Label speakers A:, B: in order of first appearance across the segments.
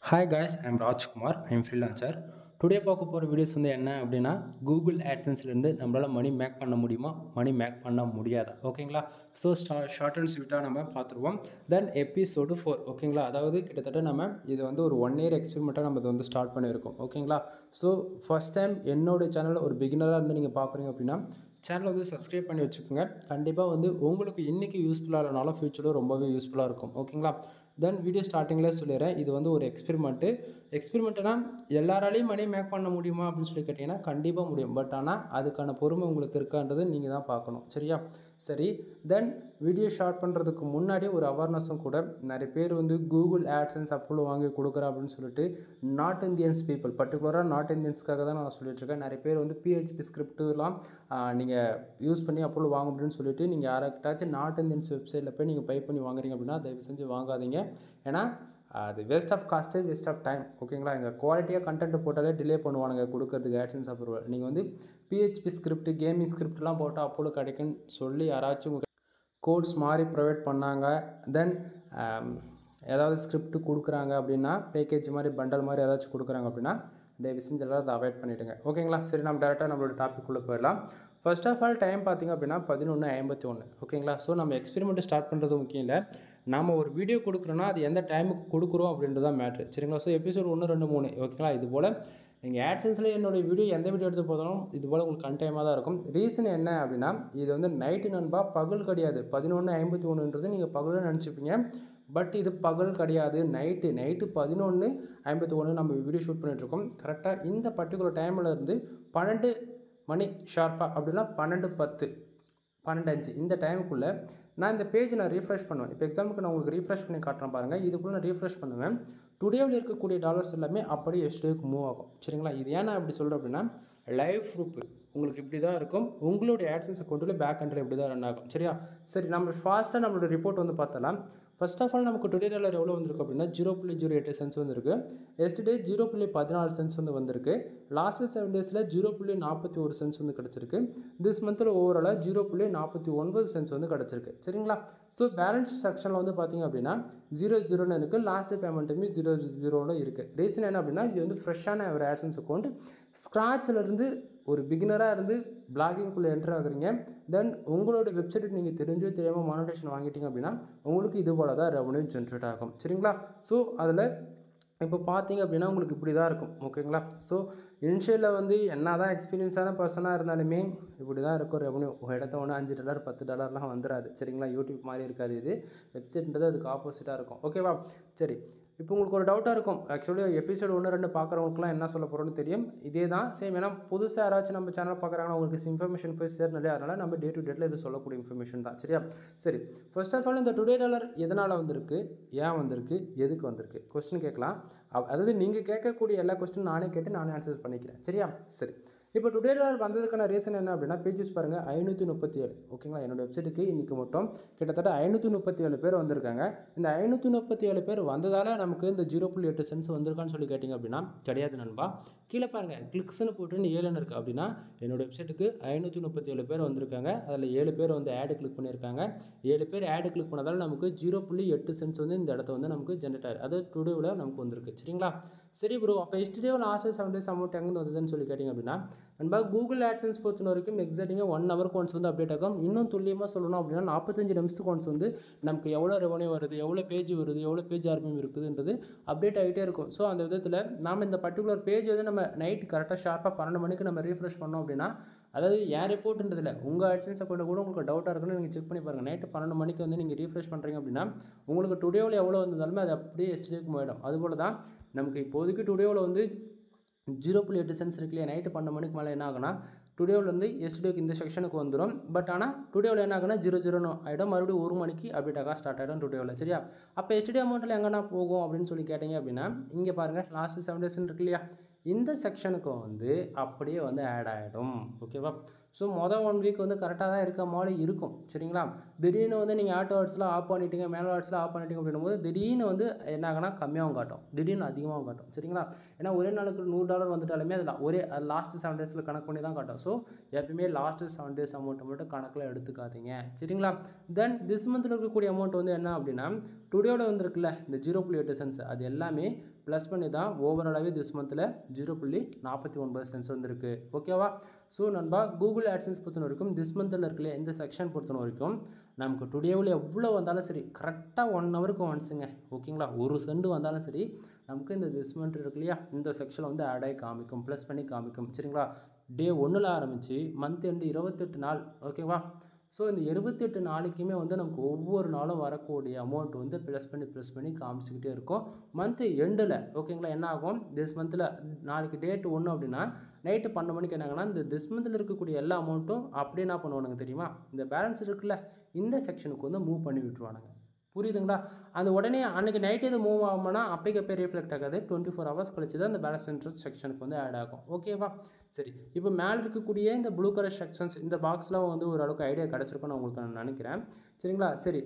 A: Hi guys, I'm Rajkumar. I'm freelancer. Today பார்க்க போகிற videos வந்து என்ன அப்படின்னா கூகுள் ஆட்சன்ஸ்லேருந்து நம்மளால் மணி மேக் பண்ண முடியுமா, மணி மேக் பண்ண முடியாதா, ஓகேங்களா? ஸோ ஷார்ட் அண்ட் ஸ்வீட்டாக நம்ம பார்த்துருவோம். தென் எபிசோடு 4, ஓகேங்களா? அதாவது கிட்டத்தட்ட நம்ம இது வந்து ஒரு 1 இயர் எக்ஸ்பெரிமெண்ட்டாக நம்ம இது வந்து ஸ்டார்ட் பண்ணியிருக்கோம், ஓகேங்களா? ஸோ ஃபஸ்ட் டைம் என்னோடய சேனலில் ஒரு பிகினராக இருந்து நீங்கள் பார்க்குறீங்க அப்படின்னா சேனலை வந்து சப்ஸ்கிரைப் பண்ணி வச்சுக்கோங்க. கண்டிப்பாக வந்து உங்களுக்கு இன்றைக்கி யூஸ்ஃபுல்லாக இல்லைனாலும் ஃப்யூச்சரில் ரொம்பவே யூஸ்ஃபுல்லாக இருக்கும், ஓகேங்களா? தென் வீடியோ ஸ்டார்டிங்கில் சொல்லிடுறேன், இது வந்து ஒரு எக்ஸ்பெரிமெண்ட்டுனா எல்லாராலையும் மணி மேக் பண்ண முடியுமா அப்படின்னு சொல்லி கேட்டிங்கன்னா கண்டிப்பாக முடியும். பட் ஆனால் அதுக்கான பொறுமை உங்களுக்கு இருக்கான்றது நீங்கள் தான் பார்க்கணும், சரியா? சரி, தென் வீடியோ ஷார்ட் பண்ணுறதுக்கு முன்னாடி ஒரு அவேர்னஸும் கூட. நிறைய பேர் வந்து கூகுள் ஆட்சன்ஸ் அப்ரூவல் வாங்கி கொடுக்குறேன் அப்படின்னு சொல்லிட்டு நார்த் இந்தியன்ஸ் பீப்புள், பர்டிகுலராக நார்த் இந்தியன்ஸ்க்காக தான் நான் சொல்லிட்டுருக்கேன். நிறைய பேர் வந்து PHP ஸ்கிரிப்டுலாம் நீங்கள் யூஸ் பண்ணி அப்ரூவல் வாங்க முடியும்னு சொல்லிட்டு நீங்கள் யாராக்கிட்டாச்சும் நார்த் இந்தியன்ஸ் வெப்சைட்டில் போய் நீங்கள் பை பண்ணி வாங்குறீங்க அப்படின்னா தயவு செஞ்சு வாங்காதீங்க. ஏன்னா அது waste of cost, waste of time, ஓகேங்களா? எங்கள் குவாலிட்டியாக கண்டென்ட் போட்டாலே டிலே பண்ணுவானுங்க கொடுக்கறதுக்கு ஆட்சன்ஸ் அப்ரூவல். நீங்கள் வந்து PHP ஸ்கிரிப்ட், கேமிங் ஸ்கிரிப்ட்லாம் போட்டால் அப்ரூவல் கிடைக்குன்னு சொல்லி யாராச்சும் கோட்ஸ் மாதிரி ப்ரொவைட் பண்ணாங்க, தென் ஏதாவது ஸ்கிரிப்ட் கொடுக்குறாங்க அப்படின்னா, பேக்கேஜ் மாதிரி பண்டல் மாதிரி ஏதாச்சும் கொடுக்குறாங்க அப்படின்னா தயவு செஞ்சு எல்லோரும் அதை அவாய்ட் பண்ணிவிடுங்க, ஓகேங்களா? சரி, நம்ம டேரெக்டாக நம்மளோட டாபிக்குள்ளே போயிடலாம். ஃபர்ஸ்ட் ஆஃப் ஆல் டைம் பார்த்திங்க அப்படின்னா 11:51, ஓகேங்களா? ஸோ நம்ம எக்ஸ்பெரிமெண்ட்டு ஸ்டார்ட் பண்ணுறது முக்கியம் இல்லை. நம்ம ஒரு வீடியோ கொடுக்குறோன்னா அது எந்த டைமுக்கு கொடுக்குறோம் அப்படின்றது தான் மேட்ரு, சரிங்களா? ஸோ எபிசோட் 1, 2, 3, ஓகேங்களா? இது போல் நீங்கள் ஆட்சன்ஸில் என்னோடய வீடியோ எந்த வீடியோ எடுத்து போதாலும் இது போல் உங்களுக்கு கன்டைமாக தான் இருக்கும். ரீசன் என்ன அப்படின்னா, இது வந்து நைட்டு நண்பா, பகல் கிடையாது. 11:51ன்றது நீங்கள் பகல்னு நினச்சிப்பீங்க, பட் இது பகல் கிடையாது, நைட்டு 11:51 நம்ம வீடியோ ஷூட் பண்ணிகிட்ருக்கோம். கரெக்டாக இந்த பர்டிகுலர் டைமில் இருந்து 12 மணி ஷார்ப்பாக அப்படின்னா 12:10, 12:05 இந்த டைமுக்குள்ளே நான் இந்த பேஜ் ரீஃப்ரெஷ் பண்ணுவேன். இப்போ எக்ஸாம்பிளுக்கு நான் உங்களுக்கு ரீஃப்ரெஷ் பண்ணி காட்டுறேன் பாருங்கள். இதுக்குள்ளே நான் ரீஃப்ரெஷ் பண்ணுவேன். டுடேவில் இருக்கக்கூடிய டாலர்ஸ் எல்லாமே அப்படியே எஸ்டேக்கு மூவ் ஆகும், சரிங்களா? இது ஏன் நான் இப்படி சொல்கிறேன் அப்படின்னா, லைவ் ப்ரூஃப் உங்களுக்கு இப்படி தான் இருக்கும். உங்களுடைய ஆட்சன்ஸ் அக்கௌண்ட்டில் பேக் எண்டில் இப்படி தான் ரன் ஆகும், சரியா? சரி, நம்ம ஃபாஸ்ட்டாக நம்மளோட ரிப்போர்ட் வந்து பார்த்தலாம். ஃபர்ஸ்ட் ஆஃப் ஆல் நமக்கு டுடே டாலர் எவ்வளோ வந்திருக்கு அப்படின்னா 0.08 சென்ஸ் வந்துருக்கு. எஸ்டே 0.14 சென்ஸ் வந்து வந்திருக்கு. லாஸ்ட்டு 7 டேஸில் 0.41 சென்ஸ் வந்து கிடச்சிருக்கு. திஸ் மந்தில் ஓவராலாக 0.49 சென்ஸ் வந்து கிடச்சிருக்கு, சரிங்களா? ஸோ பேலன்ஸ் செக்ஷனில் வந்து பார்த்திங்க அப்படின்னா 0.0ன்னு இருக்குது. லாஸ்ட்டு பேமெண்ட்டுமே 0.0ன்னு இருக்குது. ரீசன் என்ன அப்படின்னா, இது வந்து ஃப்ரெஷ்ஷான ஒரு ஆட்சன்ஸ் அக்கௌண்ட். ஸ்க்ராட்சிலேருந்து ஒரு பிகினராக இருந்து பிளாகிங்குள்ளே என்ட்ரு ஆகுறீங்க. தென் உங்களோட வெப்சைட் நீங்கள் தெரிஞ்சோ தெரியாமல் மானிட்டேஷன் வாங்கிட்டீங்க அப்படின்னா உங்களுக்கு இது போல தான் ரெவன்யூ ஜென்ரேட் ஆகும், சரிங்களா? ஸோ அதில் இப்போ பார்த்தீங்க அப்படின்னா உங்களுக்கு இப்படி தான் இருக்கும், ஓகேங்களா? ஸோ இனிஷியலில் வந்து என்ன தான் எக்ஸ்பீரியன்ஸான பர்சனாக இருந்தாலுமே இப்படி தான் இருக்கும் ரெவன்யூ. எடுத்த உடனே $5 $10லாம் வந்துடாது, சரிங்களா? யூடியூப் மாதிரி இருக்காது, இது வெப்சைட்ன்றது அதுக்கு ஆப்போசிட்டாக இருக்கும், ஓகேவா? சரி, இப்போ உங்களுக்கு ஒரு டவுட்டாக இருக்கும், ஆக்சுவலி எபிசோடு 1, 2 பார்க்குறவங்களுக்குலாம் என்ன சொல்ல போகிறோன்னு தெரியும். இதே தான் சேம். ஏன்னா புதுசாக யாராச்சும் நம்ம சேனல் பார்க்குறாங்கன்னா உங்களுக்கு இன்ஃபர்மேஷன் போய் சேரனாலே, அதனால் நம்ம டே டு டேட்டில் இது சொல்லக்கூடிய இன்ஃபர்மேஷன் தான், சரியா? சரி, ஃபர்ஸ்ட் ஆஃப் ஆல் இந்த டுடே டாலர் எதனால் வந்திருக்கு, ஏன் வந்திருக்கு, எதுக்கு வந்திருக்கு கொஸ்டின் கேட்கலாம். அதாவது நீங்கள் கேட்கக்கூடிய எல்லா கொஸ்டின் நானே கேட்டு நானே ஆன்சர்ஸ் பண்ணிக்கிறேன், சரியா? சரி, இப்போ டுடே டாலர் வந்ததுக்கான ரீசன் என்ன அப்படின்னா, பேஜஸ் பாருங்கள் 537, ஓகேங்களா? என்னோடய வெப்சைட்டுக்கு இன்றைக்கி மட்டும் கிட்டத்தட்ட 537 பேர் வந்திருக்காங்க. இந்த 537 பேர் வந்ததால் நமக்கு இந்த 0.8 சென்ஸ் வந்திருக்கான்னு சொல்லி கேட்டிங்க அப்படின்னா கிடையாது நண்பா. கீழே பாருங்கள், கிளிக்ஸ்னு போட்டு 7ன்னு இருக்குது அப்படின்னா என்னோடய வெப்சைட்டுக்கு 537 பேர் வந்திருக்காங்க. அதில் 7 பேர் வந்து ஆடு கிளிக் பண்ணியிருக்காங்க. 7 பேர் ஆடு கிளிக் பண்ணதால் நமக்கு 0.8 சென்ஸ் வந்து இந்த இடத்த வந்து நமக்கு ஜென்ரேட் ஆகுது. அது டுடேவில் நமக்கு வந்திருக்கு, சரிங்களா? சரி ப்ரோ, அப்போ எஸ்டே லாஸ்ட்டு 7 டேஸ் அமௌண்ட் எங்கே வந்ததுன்னு சொல்லி கேட்டிங்க அப்படின்னா, நண்பா கூகுள் ஆட்சன்ஸ் பொறுத்த வரைக்கும் எக்ஸாக்டாக 1 ஹவருக்கு ஒன்ஸ் வந்து அப்டேட் ஆகும். இன்னும் துல்லியமாக சொல்லணும் அப்படின்னா 45 நிமிஷத்துக்கு ஒன்ஸ் வந்து நமக்கு எவ்வளோ ரெவன்யூ வருது, எவ்வளோ பேஜ் வருது, எவ்வளோ பேஜ் ஆர்பிஎம் இருக்குதுன்றது அப்டேட் ஆகிட்டே இருக்கும். ஸோ அந்த விதத்தில் நாம் இந்த பர்டிகுலர் பேஜ் வந்து நம்ம நைட் கரெக்டாக ஷார்ப்பாக 12 மணிக்கு நம்ம ரீஃப்ரெஷ் பண்ணோம் அப்படின்னா, அதாவது என் ரிப்போர்ட்ன்றதில்ல, உங்கள் ஆட்சன்ஸ் அக்கௌண்ட்டை கூட உங்களுக்கு டவுட்டாக இருக்குன்னு நீங்கள் செக் பண்ணி பாருங்கள். நைட்டு 12 மணிக்கு வந்து நீங்கள் ரீஃப்ரெஷ் பண்ணுறீங்க அப்படின்னா உங்களுக்கு டுடேவில் எவ்வளோ வந்தாலுமே அது அப்படியே எஸ்டேக்கு போயிடும். அதுபோல் தான் நமக்கு இப்போதைக்கு டுடேவில் வந்து 0.8 சென்ஸ் இருக்கு இல்லையா? நைட்டு 12 மணிக்கு மேலே என்ன ஆகுனா டுடேவில் வந்து எஸ்டேக்கு இந்த செக்ஷனுக்கு வந்துடும். பட் ஆனால் டுடேவில் என்ன ஆகுனா 0.0 ஆகிடும். மறுபடியும் 1 மணிக்கு அப்டேட் ஆக ஸ்டார்ட் ஆகிடும் டுடேவில், சரியா? அப்போ எஸ்டே அமௌண்ட்டில் எங்கன்னா போகும் அப்படின்னு சொல்லி கேட்டிங்க அப்படின்னா இங்கே பாருங்கள், லாஸ்ட்டு 7 டேஸ்ன்னு இருக்கு இல்லையா? இந்த செக்ஷனுக்கு வந்து அப்படியே வந்து ஆட் ஆகிடும், ஓகேவா? ஸோ மொதல் 1 வீக் வந்து கரெக்டாக தான் இருக்க மாதிரி இருக்கும் சரிங்களா. திடீர்னு வந்து நீங்கள் ஆட்டோ ஆட்ஸ்லாம் ஆஃப் பண்ணிட்டீங்க, மேனுவல் ஆட்ஸ்லாம் ஆஃப் பண்ணிட்டீங்க அப்படின்னும் போது திடீர்னு வந்து என்ன ஆகுனா கம்மியாகவும் காட்டும், திடீர்னு அதிகமாகவும் காட்டும் சரிங்களா. ஏன்னா ஒரே நாளுக்கு $100 வந்துட்டாலுமே அதில் ஒரே லாஸ்ட் 7 டேஸில் கணக்கு பண்ணி தான் காட்டும். ஸோ எப்பயுமே லாஸ்ட்டு 7 டேஸ் அமௌண்ட்டை மட்டும் கணக்கில் எடுத்துக்காதீங்க சரிங்களா. தென் திஸ் மந்தில் இருக்கக்கூடிய அமௌண்ட் வந்து என்ன அப்படின்னா டுடேயோட வந்துருக்குல்ல இந்த 0.8 சென்ட்ஸ் அது எல்லாமே ப்ளஸ் பண்ணி தான் ஓவராலாகவே திஸ் மந்தில் 0.49 சென்ட்ஸ் வந்துருக்கு ஓகேவா. ஸோ நண்பா கூகுள் ஆட்சன்ஸ் பொறுத்த வரைக்கும் திஸ் மந்தில் இருக்குல்ல இந்த செக்ஷன் பொறுத்த வரைக்கும் நமக்கு டுடேவில் எவ்வளோ வந்தாலும் சரி கரெக்டாக 1 ஹவருக்கு ஒன்ஸுங்க ஓகேங்களா. 1 சென்ட் வந்தாலும் சரி நமக்கு இந்த திஸ் மந்த் இருக்கு இல்லையா இந்த செக்ஷனில் வந்து ஆட் ஆகி காமிக்கும், ப்ளஸ் பண்ணி காமிக்கும் சரிங்களா. டே 1ல் ஆரம்பித்து மந்த் எண்டு 28 நாள் ஓகேவா. ஸோ இந்த 28 நாளைக்குமே வந்து நமக்கு ஒவ்வொரு நாளும் வரக்கூடிய அமௌண்ட் வந்து ப்ளஸ் பண்ணி காமிச்சிக்கிட்டே இருக்கும். மந்த்து எண்டில் ஓகேங்களா என்ன ஆகும் திஸ் மந்தில் நாளைக்கு டேட் 1 அப்படின்னா நைட்டு 12 மணிக்கு என்னாங்கன்னா இந்த திஸ் மந்தில் இருக்கக்கூடிய எல்லா அமௌண்ட்டும் அப்படியே என்ன பண்ணுவானுங்க தெரியுமா, இந்த பேலன்ஸ் இருக்குல்ல இந்த செக்ஷனுக்கு வந்து மூவ் பண்ணி விட்டுருவானுங்க புரியுதுங்களா. அந்த உடனே அன்றைக்கி நைட்டு இது மூவ் ஆகும்னா அப்போக்கப்போ ரீஃப்ளெக்ட் ஆகாது, 24 ஹவர்ஸ் கழிச்சு தான் இந்த பேலன்ஸ் இன்ட்ரெஸ்ட் செக்ஷனுக்கு வந்து ஆட் ஆகும் ஓகேவா. சரி இப்போ மேலே இருக்கக்கூடிய இந்த ப்ளூ கலர் செக்ஷன்ஸ் இந்த பாக்ஸ்லாம் வந்து ஓரளவுக்கு ஐடியா கிடச்சிருக்குன்னு உங்களுக்கு நான் நினைக்கிறேன் சரிங்களா. சரி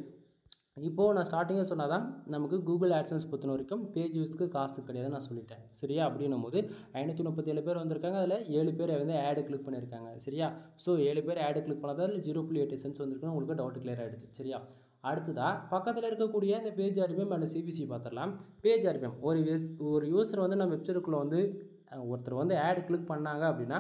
A: இப்போது நான் ஸ்டார்டிங்கே சொன்னால் தான் நமக்கு கூகுள் ஆட்சன்ஸ் பொறுத்த வரைக்கும் பேஜ் யூஸ்க்கு காசு கிடையாது நான் சொல்லிட்டேன் சரியா. அப்படின்னும் போது 537 பேர் வந்திருக்காங்க, அதில் 7 பேர் வந்து ஆடு கிளிக் பண்ணியிருக்காங்க சரியா. ஸோ 7 பேர் ஆடு கிளிக் பண்ணாதான் 0.8 சென்ட்ஸ் வந்திருக்குன்னு உங்களுக்கு டவுட் கிளியர் ஆகிடுச்சு சரியா. அடுத்ததாக பக்கத்தில் இருக்கக்கூடிய இந்த பேஜ் ஆர்பிஎம் அண்ட் சிபிசி பார்த்துடலாம். பேஜ் ஆர்பிஎம் ஒரு யூஸர் வந்து நம்ம வெப்சைட்டுக்குள்ளே வந்து ஒருத்தர் வந்து ஆடு கிளிக் பண்ணாங்க அப்படின்னா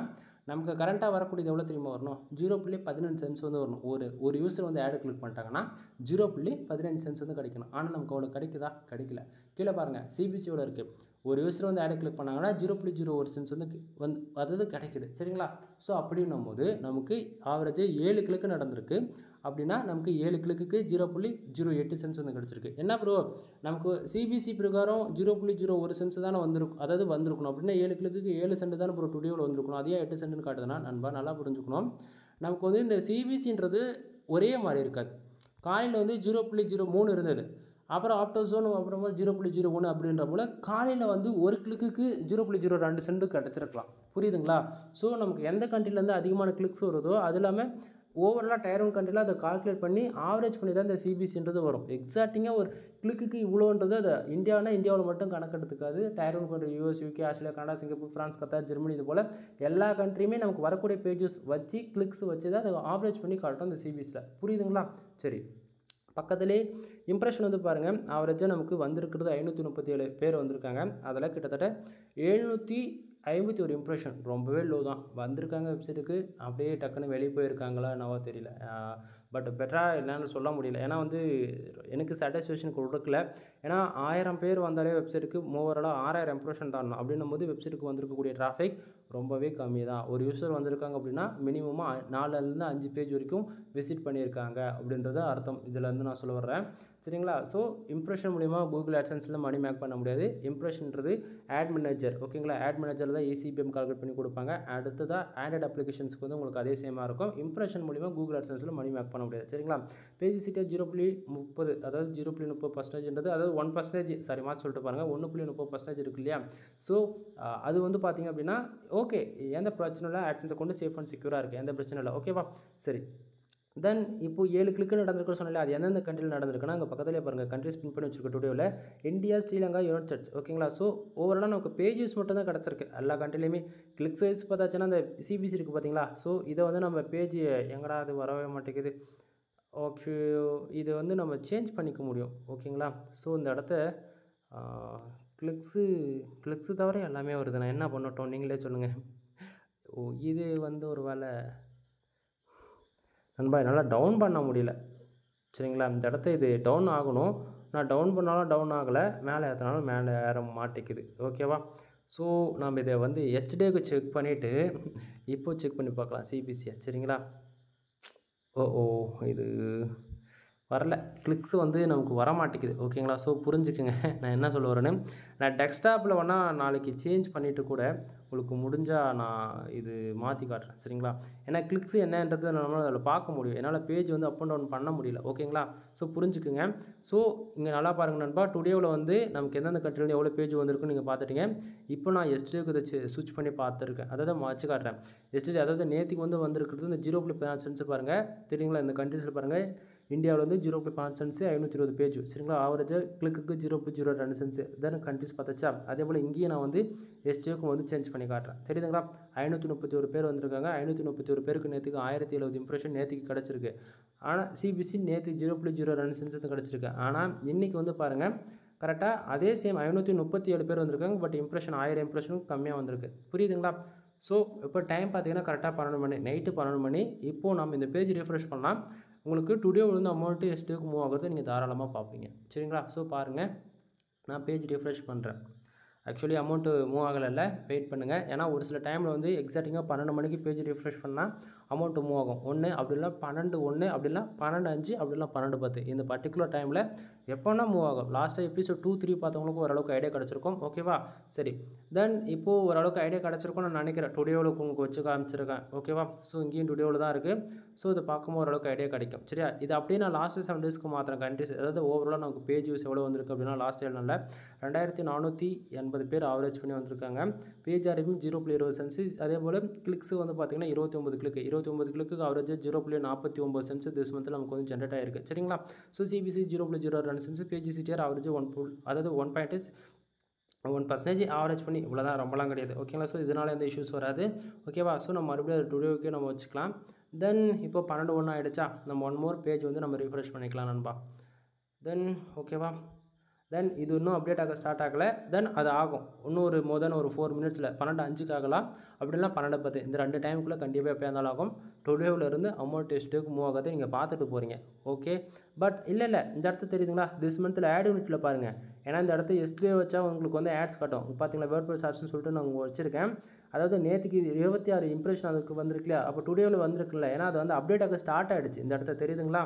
A: நமக்கு கரண்ட்டாக வரக்கூடியது எவ்வளோ தெரியுமா வரணும், 0.15 சென்ட்ஸ் வந்து வரணும். ஒரு யூஸர் வந்து ஆடு கிளிக் பண்ணிட்டாங்கன்னா 0.15 சென்ட்ஸ் வந்து கிடைக்கணும். ஆனால் நமக்கு அவ்வளோ கிடைக்குதா, கிடைக்கல. கீழே பாருங்கள் சிபிசியோட இருக்குது, ஒரு யூஸர் வந்து ஆடு கிளிக் பண்ணாங்கன்னா 0.01 சென்ட்ஸ் வந்து அதாவது கிடைக்குது சரிங்களா. ஸோ அப்படின்னும் போது நமக்கு ஆவரேஜ் 7 கிளிக்கு நடந்திருக்கு அப்படின்னா நமக்கு 7 கிளிக்கு 0.08 சென்ட்ஸ் வந்து கிடச்சிருக்கு. என்ன ப்ரோ நமக்கு சிபிசி பிரகாரம் 0.01 சென்ட்ஸ் தானே வந்திருக்கும், அதாவது வந்திருக்கணும் அப்படின்னா 7 கிளிக்கு 7 சென்ட் தானே ப்ரோ டுடேவில் வந்திருக்கணும், அதே 8 சென்ட்னு காட்டுதுன்னா நண்பா நல்லா புரிஞ்சுக்கணும். நமக்கு வந்து இந்த சிபிசின்றது ஒரே மாதிரி இருக்காது. காலையில் வந்து 0.03 இருந்தது, அப்புறம் ஆஃப்டர் ஜோன் அப்புறமா 0.01 அப்படின்ற போல் காலையில் வந்து ஒரு கிளிக்கு 0.02 சென்ட் கிடச்சிருக்கலாம் புரியுதுங்களா. ஸோ நமக்கு எந்த கண்ட்ரிலேருந்து அதிகமான கிளிக்ஸ் வருதோ அது இல்லாமல் ஓவராலாக டயர் 1 கண்ட்ரியில் அதை கால்குலேட் பண்ணி ஆவரேஜ் பண்ணி தான் இந்த சிபிசின்றது வரும். எக்ஸாக்டிங்காக ஒரு கிளிக்கு இவ்வளோன்றது அது இந்தியாவில் மட்டும் கணக்கெடுத்துக்காது. Tier 1 country US UK Australia Canada Singapore France Qatar Germany இது போல் எல்லா கண்ட்ரியுமே நமக்கு வரக்கூடிய பேஜஸ் வச்சு கிளிக்ஸ் வச்சு தான் அதை ஆவரேஜ் பண்ணி காட்டும் இந்த சிபிசியில் புரியுதுங்களா. சரி பக்கத்திலே இம்ப்ரெஷன் வந்து பாருங்கள், ஆவரேஜாக நமக்கு வந்திருக்கிறது 537 பேர் வந்திருக்காங்க, அதில் கிட்டத்தட்ட 751 இம்ப்ரெஷன் ரொம்பவே லோ தான் வந்திருக்காங்க வெப்சைட்டுக்கு. அப்படியே டக்குன்னு வெளியே போயிருக்காங்களா என்னவோ தெரியல, பட் பெட்டராக என்னன்னு சொல்ல முடியல. ஏன்னா வந்து எனக்கு சாட்டிஸ்ஃபேக்ஷன் கொடுக்கல. ஏன்னா 1000 பேர் வந்தாலே வெப்சைட்டுக்கு ஓவராலாக 6000 இம்ப்ரெஷன் தான் அப்படின்னும் போது வெப்சைட்டுக்கு வந்திருக்கக்கூடிய டிராஃபிக் ரொம்பவே கம்மி தான். ஒரு யூஸர் வந்திருக்காங்க அப்படின்னா மினிமமாக 4லேருந்து 5 பேஜ் வரைக்கும் விசிட் பண்ணியிருக்காங்க அப்படின்றத அர்த்தம் இதிலேருந்து நான் சொல்ல வர்றேன் சரிங்களா. ஸோ இம்ப்ரெஷன் மூலிமா கூகுள் ஆட்சன்ஸில் மணி மேக் பண்ண முடியாது. இம்ப்ரெஷன்றது ஆட் மேனேஜர் ஓகேங்களா, ஆட் மேனேஜரில் தான் ECPM கால்குலேட் பண்ணி கொடுப்பாங்க. அடுத்ததாக ஆண்ட்ராய்டு அப்ளிகேஷன்ஸ்க்கு வந்து உங்களுக்கு அதே சேமாக இருக்கும். இம்ப்ரெஷன் மூலிமா கூகுள் ஆட்சன்ஸில் மணி மேக் பண்ண முடியாது சரிங்களா. பேஜ் சீட்டை 0.30 அதாவது 0.30% அதாவது 1% சாரி மாற்றி சொல்லிட்டு பாருங்கள் 1.30% இருக்கு இல்லையா. ஸோ அது வந்து பார்த்திங்க அப்படின்னா ஓகே எந்த பிரச்சனை இல்லை, ஆட்சன்ஸை கொண்டு சேஃப் அண்ட் செக்யூராக இருக்குது, எந்த பிரச்சனை இல்லை ஓகேவா. சரி தென் இப்போ 7 கிளிக்கு நடந்திருக்குன்னு சொன்னாலே அது எந்தெந்த கண்ட்ரியில் நடந்திருக்குன்னா அங்கே பக்கத்துலேயே பாருங்கள் கண்ட்ரிஸ் பின் பண்ணி வச்சிருக்க டுடேவில் இந்தியா ஸ்ரீலங்கா யுனைடெட் ஸ்டேட்ஸ் ஓகேங்களா. ஸோ ஓவராலாக நமக்கு பேஜஸ் மட்டும் தான் கிடச்சிருக்கு எல்லா கண்ட்ரிலையுமே. கிளிக்ஸ் வைஸ் பார்த்தாச்சுன்னா அந்த சிபிசி இருக்குது பார்த்தீங்களா. ஸோ இதை வந்து நம்ம பேஜ் எங்கடா அது வரவே மாட்டேங்குது, ஓகே இது வந்து நம்ம சேஞ்ச் பண்ணிக்க முடியும் ஓகேங்களா. ஸோ இந்த இடத்த கிளிக்ஸு தவிர எல்லாமே வருது, நான் என்ன பண்ணட்டும் நீங்களே சொல்லுங்கள். ஓ இது வந்து ஒரு வேலை நண்பா என்னால் டவுன் பண்ண முடியல சரிங்களா. இந்த இடத்த இது டவுன் ஆகணும், நான் டவுன் பண்ணாலும் டவுன் ஆகலை, மேலே ஏற்றினாலும் மேலே ஏற மாட்டேங்குது ஓகேவா. ஸோ நம்ம இதை வந்து எஸ்டர்டேக்கு செக் பண்ணிவிட்டு இப்போ செக் பண்ணி பார்க்கலாம் சிபிசியை சரிங்களா. ஓ இது வரல, கிளிக்ஸ் வந்து நமக்கு வரமாட்டேங்குது. ஓகேங்களா? ஸோ புரிஞ்சுக்கங்க நான் என்ன சொல்ல வரேன்னு. நான் டெஸ்க்டாப்பில் வேணா நாளைக்கு சேஞ்ச் பண்ணிவிட்டு கூட உங்களுக்கு முடிஞ்சால் நான் இது மாற்றி காட்டுறேன். சரிங்களா? ஏன்னா கிளிக்ஸ் என்னன்றது நம்மளால் அதில் பார்க்க முடியும். என்னால் பேஜ் வந்து அப் அண்ட் டவுன் பண்ண முடியல. ஓகேங்களா? ஸோ புரிஞ்சுக்குங்க. ஸோ இங்கே நல்லா பாருங்க நண்பா, டுடேவில் வந்து நமக்கு எந்தெந்த கண்ட்ரிலேருந்து எவ்வளோ பேஜ் வந்திருக்குன்னு நீங்கள் பார்த்துட்டீங்க. இப்போ நான் எஸ்டேக்கு இதை ஸ்விட்ச் பண்ணி பார்த்துருக்கேன். அதாவது வச்சு காட்டுறேன். எஸ்டே அதாவது நேற்றுக்கு வந்து வந்திருக்கிறது இந்த 0.14 சென்ட்ஸ் பாருங்கள். தெரியுங்களா? இந்த கண்ட்ரிஸில் பாருங்கள், இந்தியாவில் வந்து 0.14 சென்ட்ஸ் 520 பேஜ். சரிங்களா? ஆவரேஜாக கிளிக்கு 0.02 சென்ட்ஸ் தென் கண்ட்ரிஸ் பார்த்தாச்சா. அதே போல் இங்கேயும் நான் வந்து எஸ்டேக்கும் வந்து சேஞ்ச் பண்ணி காட்டுறேன். தெரியுதுங்களா? 531 பேர் வந்திருக்காங்க. 531 பேருக்கு நேற்றுக்கு 1070 இம்ப்ரெஷன் நேற்றுக்கு கிடச்சிருக்கு. ஆனால் சிபிசி நேற்று 0.02 சென்ட்ஸ் கிடச்சிருக்கு. ஆனால் இன்றைக்கி வந்து பாருங்கள், கரெக்டாக அதே சேம் 537 பேர் வந்திருக்காங்க. பட் இம்ப்ரெஷன் 1000 இம்ப்ரெஷனும் கம்மியாக வந்திருக்கு. புரியுதுங்களா? ஸோ இப்போ டைம் பார்த்தீங்கன்னா கரெக்டாக 12 மணி, நைட்டு 12 மணி. இப்போது நம்ம இந்த பேஜ் ரிஃப்ரெஷ் பண்ணலாம். உங்களுக்கு டுடே வந்து அமௌண்ட்டு எஸ்டேக்கு மூவ் ஆகுறது நீங்கள் தாராளமாக பார்ப்பீங்க. சரிங்களா? ஸோ பாருங்கள், நான் பேஜ் ரிஃப்ரெஷ் பண்ணுறேன். ஆக்சுவலி அமௌண்ட்டு மூவ் ஆகலைல்ல, வெயிட் பண்ணுங்கள். ஏன்னா ஒரு சில டைமில் வந்து எக்ஸாக்டிங்காக 12 மணிக்கு பேஜ் ரிஃப்ரெஷ் பண்ணால் அமௌண்ட்டு மூவ் ஆகும். ஒன்று அப்படி இல்லை 12:01, அப்படி இல்லை 12:05, அப்படி இல்லை 12:10. இந்த பர்டிகுலர் டைமில் எப்போனா மூவ் ஆகும். லாஸ்ட்டாக எபிசோட் 2, 3 பார்த்தவங்களுக்கு ஓரளவுக்கு ஐடியா கிடச்சிருக்கும். ஓகேவா? சரி, தென் இப்போது ஓரளவுக்கு ஐடியா கிடச்சிருக்கும்னு நான் நினைக்கிறேன். டுடேவில் உங்களுக்கு வச்சு காமிச்சிருக்கேன். ஓகேவா? ஸோ இங்கேயும் டுடேவில் தான் இருக்குது. ஸோ இதை பார்க்கும்போது ஓரளவுக்கு ஐடியா கிடைக்கும். சரியா? இது அப்படியே நான் லாஸ்ட்டு 7 டேஸ்க்கு மாத்திரம் கண்ட்ரிஸ், அதாவது ஓவராலாக நமக்கு பேஜ் யூஸ் எவ்வளோ வந்திருக்கு அப்படின்னா லாஸ்ட் 7 நாளில் 2480 பேர் ஆவரேஜ் பண்ணி வந்திருக்காங்க. Page RPM 0.20 cents. அதே போல் கிளிக்ஸ் வந்து பார்த்திங்கன்னா 29 கிளிக்கு. 29 கிளிக்கு ஆவரேஜ் 0.49 சென்ட்ஸ் திஸ் மந்த்தில் நமக்கு வந்து ஜென்ரேட் ஆகிருக்கு. சரிங்களா? So CPC 0.02 cents. Page CTR average 1% average பண்ணி இவ்வளோதான், ரொம்பலாம் கிடையாது. ஓகேங்களா? ஸோ இதனால் எந்த இஷ்யூஸ் வராது. ஓகேவா? ஸோ நம்ம மறுபடியும் டுடேவுக்கே நம்ம வச்சுக்கலாம். தென் இப்போ 12:01 ஆகிடுச்சா, நம்ம ஒன் மோர் பேஜ் வந்து நம்ம ரிஃப்ரெஷ் பண்ணிக்கலாம் நண்பா. தென் ஓகேவா? தென் இது இன்னும் அப்டேட் ஆக ஸ்டார்ட் ஆகலை. தென் அது ஆகும் இன்னும் ஒரு மோர் ஒரு 4 மினிட்ஸில் 12:05 ஆகலாம். அப்படின்னா 12:10 இந்த 2 டைமுக்குள்ளே கண்டிப்பாக எப்போ இருந்தாலும் ஆகும். டுடேவிலேருந்து அமௌண்ட் எஸ்டேக்கு மூவ் ஆகாது, நீங்கள் பார்த்துட்டு போகிறீங்க. ஓகே, பட் இல்லை இந்த இடத்து தெரியுதுங்களா? திஸ் மந்தில் ஆட் யூனிட்டில் பாருங்கள். ஏன்னா இந்த இடத்த எஸ்டே வச்சா உங்களுக்கு வந்து ஆட்ஸ் காட்டும். பார்த்தீங்களா? வேர்ட்பிரஸ் ஆட்ஸ்னு சொல்லிட்டு நான் உங்களுக்கு வச்சுருக்கேன். அதாவது நேற்றுக்கு 26 இம்ப்ரெஷன் அதுக்கு வந்திருக்குல்லையா, அப்போ டுடேவில் வந்திருக்குல்ல. ஏன்னா அது வந்து அப்டேட் ஆக ஸ்டார்ட் ஆகிடுச்சு. இந்த இடத்த தெரியுதுங்களா?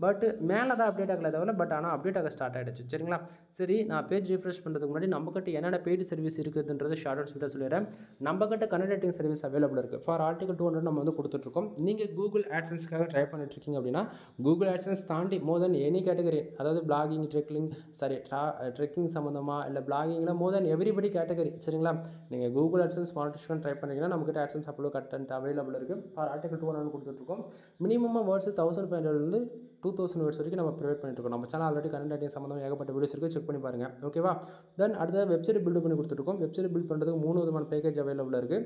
A: பட் மேலே தான் அப்டேட் ஆகலை தவிர, பட் ஆனால் அப்டேட் ஆக ஸ்டார்ட் ஆகிடுச்சு. சரிங்களா? சரி, நான் பேஜ் ரிஃப்ரெஷ் பண்ணுறதுக்கு முன்னாடி நம்மக்கிட்ட என்னென்ன பெய்டு சர்வீஸ் இருக்குதுன்றது ஷார்ட் அண்ட் ஸ்வீட்டாக சொல்லிடுறேன். நம்மக்கிட்ட கனெக்டிங் சர்வீஸ் அவைலபிள் இருக்குது. ஃபார் ஆர்டிகல் 200 நம்ம வந்து கொடுத்துட்ருக்கோம். நீங்கள் கூகுள் ஆட்சன்ஸ்க்காக ட்ரை பண்ணிட்டுருக்கீங்க அப்படின்னா கூகுள் ஆட்சன்ஸ் தாண்டி மோர் தென் எனி கேட்டகரி, அதாவது பிளாகிங், ட்ரெக்கிங் சம்மந்தமாக இல்லை பிளாகிங்கில் மோர் தென் எவ்ரிபடி கேட்டகரி. சரிங்களா? நீங்கள் கூகுள் ஆட்சன்ஸ் மானிட்டேஷன் ட்ரை பண்ணிங்கன்னா நம்மக்கிட்ட ஆட்சன்ஸ் அப்லோட் கண்டென்ட் அவைலபிள் இருக்குது. ஃபார் ஆர்டிகல் 200 கொடுத்துட்ருக்கோம். மினிமமாக வேர்ட்ஸ் 1500 2000 வேர்ட்ஸ் வரைக்கும் நம்ம ப்ரொவைட் பண்ணிட்டுருக்கோம். நம்ம சேனல் ஆல்ரெடி கண்டென்ட் ரைட்டிங் சம்மந்தமாக ஏகப்பட்ட வீடியோஸ் இருக்குது, செக் பண்ணி பாருங்கள். ஓகேவா? தென் அடுத்தது வெப்சைட் பில்டு பண்ணி கொடுத்துருக்கோம். வெப்சைட் பில்ட் பண்ணுறதுக்கு 3 விதமான பேக்கேஜ் அவைலபிள் இருக்குது.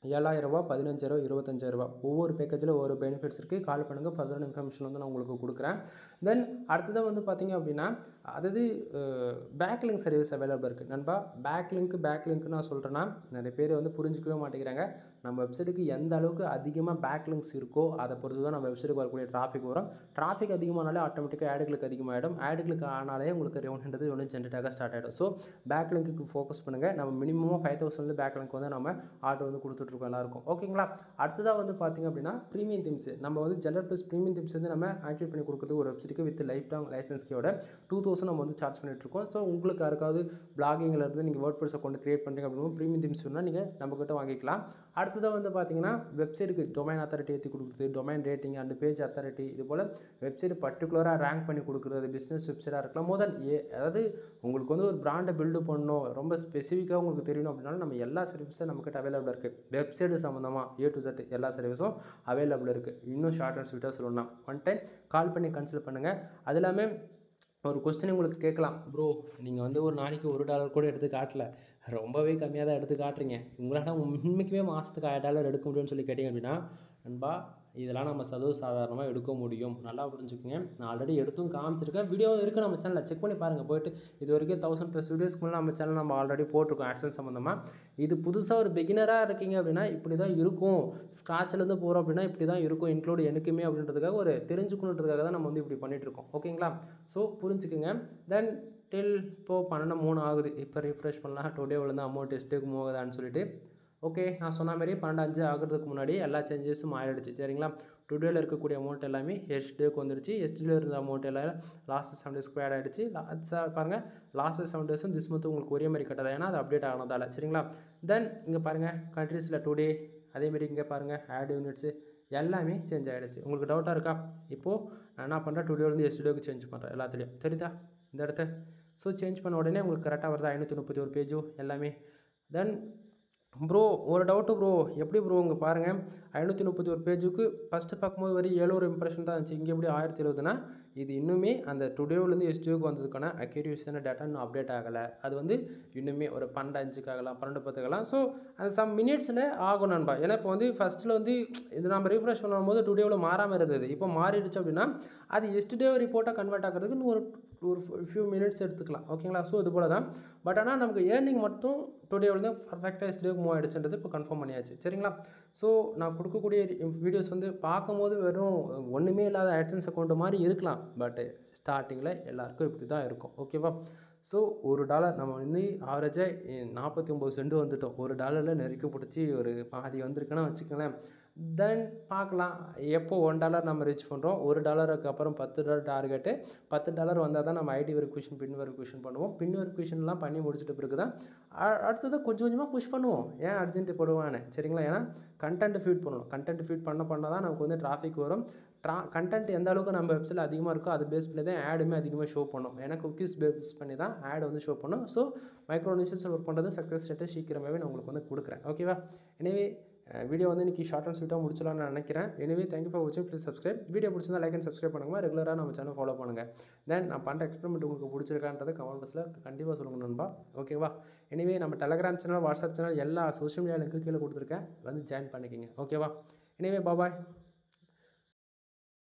A: 7000 ரூபா, 15000, 25000. ஒவ்வொரு பேக்கேஜில் ஒவ்வொரு பெனிஃபிட்ஸ் இருக்குது. கால் பண்ணுங்கள், ஃபர்தர் இன்ஃபர்மேஷன் வந்து நான் உங்களுக்கு கொடுக்குறேன். தென் அடுத்ததாக வந்து பார்த்திங்க அப்படின்னா, அதாவது பேக்லிங்க் சர்வீஸ் அவைலபிள் இருக்குது. நண்பா, பேக்லிங்க் நான் சொல்கிறேன்னா நிறைய பேர் வந்து புரிஞ்சிக்கவே மாட்டேங்கிறாங்க. நம்ம வெப்சைட்டுக்கு எந்த அளவுக்கு அதிகமாக பேக்லிங்க்ஸ் இருக்கோ அதை பொறுத்து தான் நம்ம வெப்சைட்டுக்கு வரக்கூடிய டிராஃபிக் வரும். டிராஃபிக் அதிகமானாலே ஆட்டோமேட்டிக்காக ஆடுகளுக்கு அதிகமாகிடும். ஆடுகளுக்கு ஆனாலே உங்களுக்கு ரெவன்யூன்றது ஒன்று ஜென்ரேட் ஆக ஸ்டார்ட் ஆகிடும். ஸோ பேக்லிங்க்கு ஃபோக்கஸ் பண்ணுங்கள். நம்ம மினிமமாக 5000 பேக்லிங்க் வந்து நம்ம ஆர்டர் வந்து கொடுத்துட்ருக்கோம் எல்லாருக்கும். ஓகேங்களா? அடுத்ததாக வந்து பார்த்திங்க அப்படின்னா ப்ரீமியம் தீம்ஸ். நம்ம வந்து ஜெனரல் ப்ளஸ் ப்ரீமியம் தீம்ஸ் வந்து நம்ம ஆக்டிவேட் பண்ணி கொடுக்குறது ஒரு வெப்சைட்டுக்கு வித் லைஃப் டைம் லைசன்ஸ்க்கோட 2000 நம்ம வந்து சார்ஜ் பண்ணிட்டுருக்கோம். ஸோ உங்களுக்கு யாருக்காவது பிளாகிங்கில் இருந்து நீங்கள் வேர்ட்பிரஸ் அக்கௌண்ட் கிரியேட் பண்ணுறீங்க அப்படின்னா ப்ரீமியம் தீம்ஸ் வேணால் நீங்கள் நம்மக்கிட்ட வாங்கிக்கலாம். அடுத்ததாக வந்து பார்த்திங்கன்னா வெப்சைட்டுக்கு டொமைன் அத்தாரிட்டி ஏற்றி கொடுக்குறது, domain rating and page authority, இது போல் வெப்சைட் பர்டிகுலராக ரேங்க் பண்ணி கொடுக்குறது, பிஸ்னஸ் வெப்சைட்டாக இருக்கலாம். மோர் தென் அதாவது உங்களுக்கு வந்து ஒரு பிராண்டை பில்டு பண்ணணும், ரொம்ப ஸ்பெசிஃபிக்காக உங்களுக்கு தெரியணும் அப்படின்னாலும் நம்ம எல்லா சர்வீஸும் நம்மக்கிட்ட அவைலபிள் இருக்குது. வெப்சைட்டு சம்மந்தமாக A to Z எல்லா சர்வீஸும் அவைலபிள் இருக்குது. இன்னும் ஷார்ட் அண்ட் ஸ்வீட்டாக சொல்லணும்னா ஒன் டைம் கால் பண்ணி கன்சல்ட் பண்ணுங்கள். அது எல்லாமே ஒரு கொஸ்டின் உங்களுக்கு கேட்கலாம், ப்ரோ நீங்கள் வந்து ஒரு நாளைக்கு $1 கூட எடுத்து காட்டல, ரொம்பவே கம்மியாக தான் எடுத்து காட்டுறீங்க, உங்களால் உண்மைக்குமே மாதத்துக்கு $1000 எடுக்க முடியும்னு சொல்லி கேட்டிங்க அப்படின்னா, நண்பா இதெல்லாம் நம்ம சாதாரணமாக எடுக்க முடியும். நல்லா புரிஞ்சுக்குங்க. நான் ஆல்ரெடி எடுத்தும் காமிச்சிருக்கேன், வீடியோ இருக்குது நம்ம சேனலில், செக் பண்ணி பாருங்கள். போய்ட்டு இது வரைக்கும் 1000+ வீடியோஸ்க்கு மேலே நம்ம சேனல் நம்ம ஆல்ரெடி போட்டிருக்கோம் ஆட்சன்ஸ் சம்மந்தமாக. இது புதுசாக ஒரு பிகினராக இருக்கீங்க அப்படின்னா இப்படி தான் இருக்கும், ஸ்க்ராட்ச்லேருந்து போகிறோம் அப்படின்னா இப்படி தான் இருக்கும், இன்க்ளூட் எனக்குமே அப்படின்றதுக்காக ஒரு தெரிஞ்சுக்கணுன்றதுக்காக தான் நம்ம வந்து இப்படி பண்ணிகிட்ருக்கோம். ஓகேங்களா? ஸோ புரிஞ்சுக்குங்க. தென் டில் இப்போது 12:03 ஆகுது. இப்போ ரிஃப்ரெஷ் பண்ணலாம். டுடேவில் வந்து அமௌண்ட் எஸ்டேக்கு மூவ் ஆகுதான்னு சொல்லிட்டு. ஓகே, நான் சொன்ன மாதிரி 12:05 ஆகிறதுக்கு முன்னாடி எல்லா சேஞ்சஸும் ஆகிடுச்சு. சரிங்களா? டுடேல இருக்கக்கூடிய அமௌண்ட் எல்லாமே எஸ்டேக்கு வந்துருச்சு. எஸ்டேல இருந்த அமௌண்ட் எல்லாம் லாஸ்ட் 7 டேஸ்க்கு ஆட் ஆகிடுச்சு. பாருங்கள் லாஸ்ட் 7 டேஸும் திஸ் மந்த் உங்களுக்கு ஒரே மாதிரி கட்டதா, ஏன்னா அது அப்டேட் ஆனதால். சரிங்களா? தென் இங்கே பாருங்கள் கண்ட்ரீஸில் டுடே, அதேமாரி இங்கே பாருங்கள் ஆட் யூனிட்ஸு எல்லாமே சேஞ்ச் ஆகிடுச்சு. உங்களுக்கு டவுட்டாக இருக்கா? இப்போது நான் என்ன பண்ணுறேன், டுடேலேருந்து எஸ்டேக்கு சேஞ்ச் பண்ணுறேன் எல்லாத்துலேயும். தெரியுதா இந்த இடத்த? ஸோ சேஞ்ச் பண்ண உடனே உங்களுக்கு கரெக்டாக வருதா 531 பேஜும் எல்லாமே. தென் ப்ரோ ஒரு டவுட்டு ப்ரோ, எப்படி ப்ரோ இங்கே பாருங்கள் 531 பேஜுக்கு ஃபஸ்ட்டு பார்க்கும்போது வரை 7 இம்ப்ரெஷன் தான் இருந்துச்சு. இங்கே எப்படி 1070னா இது இன்னுமே அந்த டுடேவிலேருந்து எஸ்டேக்கு வந்ததுக்கான அக்யூரேசியான டேட்டா இன்னும் அப்டேட் ஆகலை. அது வந்து இன்னுமே ஒரு 12:05 ஆகலாம், 12:10 ஆகலாம். ஸோ அது சம் மினிட்ஸில் ஆகும் நண்பா. ஏன்னா இப்போ வந்து ஃபஸ்ட்டில் வந்து இது நம்ம ரீஃப்ரெஷ் பண்ணும்போது டுடேவில் மாறாமல் இருந்தது. இப்போ மாறிடுச்சு அப்படின்னா அது எஸ்டே ரிப்போர்ட்டாக கன்வெர்ட் ஆகிறதுக்கு இன்னும் ஒரு ஃபியூ மினிட்ஸ் எடுத்துக்கலாம். ஓகேங்களா? ஸோ இது போல் தான். பட் ஆனால் நமக்கு ஏர்னிங் மட்டும் டுடேவிலேருந்து பர்ஃபெக்டாக எஸ்டேக்கு மூவ் ஆகிடுச்சுன்றது இப்போ கன்ஃபார்ம் பண்ணியாச்சு. சரிங்களா? ஸோ நான் கொடுக்கக்கூடிய வீடியோஸ் வந்து பார்க்கும்போது வெறும் ஒன்றுமே இல்லாத AdSense அக்கௌண்ட் மாதிரி இருக்கலாம். பட் ஸ்டார்டிங்கில் எல்லாருக்கும் இப்படி தான் இருக்கும். ஓகேவா? ஸோ $1 நம்ம வந்து ஆவரேஜாக 49 சென்ட் வந்துட்டோம். $1 நெருக்கி பிடிச்சி ஒரு பாதி வந்திருக்குன்னா வச்சுக்கோங்களேன். தென் பார்க்கலாம் எப்போ $1 நம்ம ரீச் பண்ணுறோம். $1க்கு அப்புறம் $10 டார்கெட்டு. $10 வந்தால் தான் நம்ம ஐடி வெரிஃபிகேஷன், பின் வெரிஃபிகேஷன் பண்ணுவோம். பின் வெரிஃபிகேஷன்லாம் பண்ணி முடிச்சிட்ட பிறகு தான் அடுத்தது கொஞ்சம் கொஞ்சமாக புஷ் பண்ணுவோம். ஏன் அர்ஜென்ட் போடுவானே, சரிங்களா? ஏன்னா கண்டென்ட் ஃபீட் பண்ணணும். கண்டென்ட் ஃபீட் பண்ண தான் நமக்கு வந்து டிராஃபிக் வரும். கண்டென்ட் எந்த அளவுக்கு நம்ம வெப்சைட்டில் அதிகமாக இருக்கோ அது பேஸ் பண்ணி தான் ஆடுமே அதிகமாக ஷோ பண்ணும். ஏன்னா குக்கீஸ் பேஸ் பண்ணி தான் ஆட் வந்து ஷோ பண்ணும். ஸோ மைக்ரோ நிச்சஸில் ஒர்க் பண்ணுறது சக்ஸஸ் ஸ்டேட்டஸ் சீக்கிரமாகவே நான் உங்களுக்கு வந்து கொடுக்குறேன். ஓகேவா? எனவே வீடியோ வந்து இன்றைக்கி ஷார்ட் அண்ட் ஸ்வீட்டாக முடிச்சலாம்னு நான் நினைக்கிறேன். எனவே தேங்க்யூ ஃபார் வாட்சிங். Please subscribe. வீடியோ பிடிச்சிருந்தா லைக் அண்ட் சப்ஸ்கிரைப் பண்ணுங்கள். ரெகுலராக நம்ம சேனல் ஃபாலோ பண்ணுங்கள். தென் நான் பண்ணுற எக்ஸ்பெரிமெண்ட் உங்களுக்கு பிடிச்சிருக்கான்றது கமெண்ட் பாக்ஸில் கண்டிப்பாக சொல்லுங்கள் நண்பா. ஓகேவா? எனவே நம்ம டெலகிராம் சேனல், வாட்ஸ்அப் சேனல் எல்லா சோஷியல் மீடியா லிங்க்கு கீழே கொடுத்துருக்கேன். வந்து ஜாயின் பண்ணிக்கிங்க. ஓகேவா? எனவே பாய்.